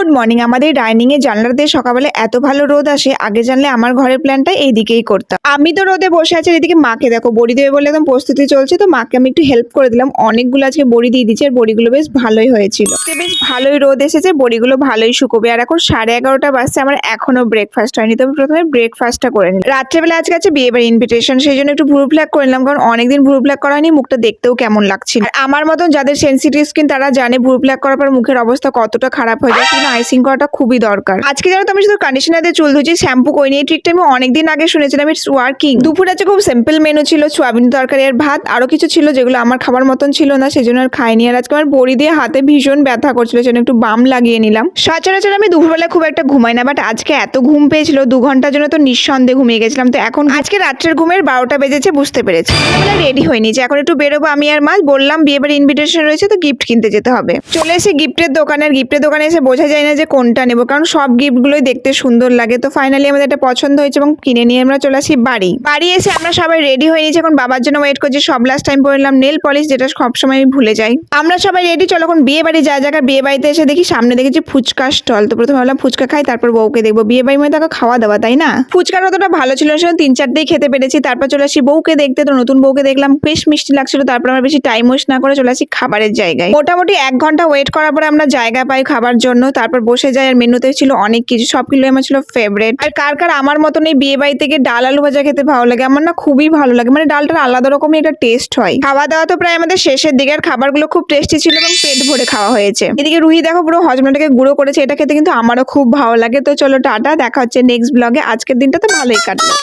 Good morning. আমাদের dining এ জানলা দিয়ে সকালবেলা এত ভালো রোদ আসে, আগে জানলে আমার ঘরের প্ল্যানটা এইদিকেই করতাম। আমি তো রোদে বসে আছি, এদিকে মাকে দেখো বড়ি দেবে বলে একদম প্রস্তুতি চলছে, তো মাকে আমি একটু হেল্প করে দিলাম। অনেকগুলো আজকে বড়ি দিয়ে দিচ্ছি আর বড়িগুলো বেশ ভালোই হয়েছিল। বেশ ভালোই রোদ এসেছে, বড়িগুলো ভালোই শুকোবে। আর এখন 11:30 বাজছে, আমার এখনো ব্রেকফাস্ট হয়নি, তো আমি প্রথমে ব্রেকফাস্টটা করে নিই। রাত্রেবেলা আজকে আছে বিয়ে বাড়ি ইনভিটেশন, সেই জন্য একটু ভ্রু প্লাক করে নিলাম, কারণ অনেকদিন ভ্রু প্লাক করা হয়নি, মুখটা দেখতেও কেমন লাগছিল। আর আমার মতন যাদের সেনসিটিভ স্কিন তারা জানে ভ্রু প্লাক করার পর মুখের অবস্থা কতটা খারাপ হয়ে যায়, কিন্তু আইসিং করাটা খুবই দরকার। আজকে জানো তো আমি শুধু কন্ডিশনার দিয়ে চুল ধুচ্ছি, শ্যাম্পু করিনি। এই ট্রিকটা আমি অনেকদিন আগে শুনেছিলাম, ইটস ওয়ার্কিং। দুপুর আছে খুব সিম্পল মেনু ছিল, সোয়াবিন তরকারি আর ভাত, আরো কিছু ছিল যেগুলো আমার খাবার মতন ছিল না, সেজন্য আর খাইনি। আর আজকে আমার বড়ি দিয়ে হাতে ভীষণ ব্যথা করছিল, সেজন্য একটু বাম লাগিয়ে নিলাম। সচরাচর আমি দুপুরবেলা খুব একটা ঘুমাই না, বাট আজকে এত ঘুম পেয়েছিল 2 ঘন্টার জন্য, তো নিঃসন্দেহে ঘুমিয়ে গেছিলাম। তো এখন আজকে রাত্রের ঘুমের 12টা বেজেছে, বুঝতে পেরেছি। রেডি হয়নি যে এখন একটু বেরোবো আমি আর মা, বললাম বিয়ে বাড়ি ইনভিটেশন রয়েছে, তো গিফট কিনতে যেতে হবে। চলে এসে গিফটের দোকানে, আর গিফটের দোকানে এসে বোঝা যায় না যে কোনটা নেবো, কারণ সব গিফটগুলোই দেখতে সুন্দর লাগে। তো ফাইনালি আমাদের এটা পছন্দ হয়েছে এবং কিনে নিয়ে আমরা চলে আসি বাড়ি এসে আমরা সবাই রেডি হয়ে নিয়েছি, এখন বাবার জন্য ওয়েট করছি। সব লাস্ট টাইম পরলাম নেল পলিশ, যেটা সবসময় আমি ভুলে যাই। আমরা সবাই রেডি, চলো এখন বিয়ে বাড়ি যা জায়গা। বিয়ে বাড়িতে এসে দেখি সামনে দেখেছি ফুচকা স্টল, তো প্রথমে ভাবলাম ফুচকা খাই, তারপর বউকে দেখবো। বিয়ে বাড়ির মধ্যে তাকে খাওয়া দাওয়া, তাই না? ফুচকার অতটা ভালো ছিল না, 3-4টেই খেতে পেরেছি। তারপর চলে আসি বউকে দেখতে, তো নতুন বউকে দেখলাম, বেশ মিষ্টি লাগছিল। তারপর আমরা বেশি টাইম ওয়েস্ট না করে চলে আসি খাবারের জায়গায়। মোটামুটি 1 ঘন্টা ওয়েট করার পরে আমরা জায়গা পাই খাবার জন্য, তারপর বসে যাই। আর মেনুতে ছিল অনেক কিছু, সবগুলো আমার ছিল ফেভারিট। আর কার কার আমার মতন এই বিয়ে বাড়ি থেকে ডাল আলু ভাজা খেতে ভালো লাগে? আমার না খুবই ভালো লাগে, মানে ডালটার আলাদা রকমই একটা টেস্ট হয়। খাওয়া দাওয়া তো প্রায় আমাদের শেষের দিকে, আর খাবারগুলো খুব টেস্টি ছিল এবং পেট ভরে খাওয়া হয়েছে। এদিকে রুহি দেখো পুরো হজমটাকে গুঁড়ো করেছে, এটা খেতে কিন্তু আমারও খুব ভালো লাগে। তো চলো টাটা, দেখা হচ্ছে নেক্সট ব্লগে। আজকের দিনটা তো ভালোই কাটলো।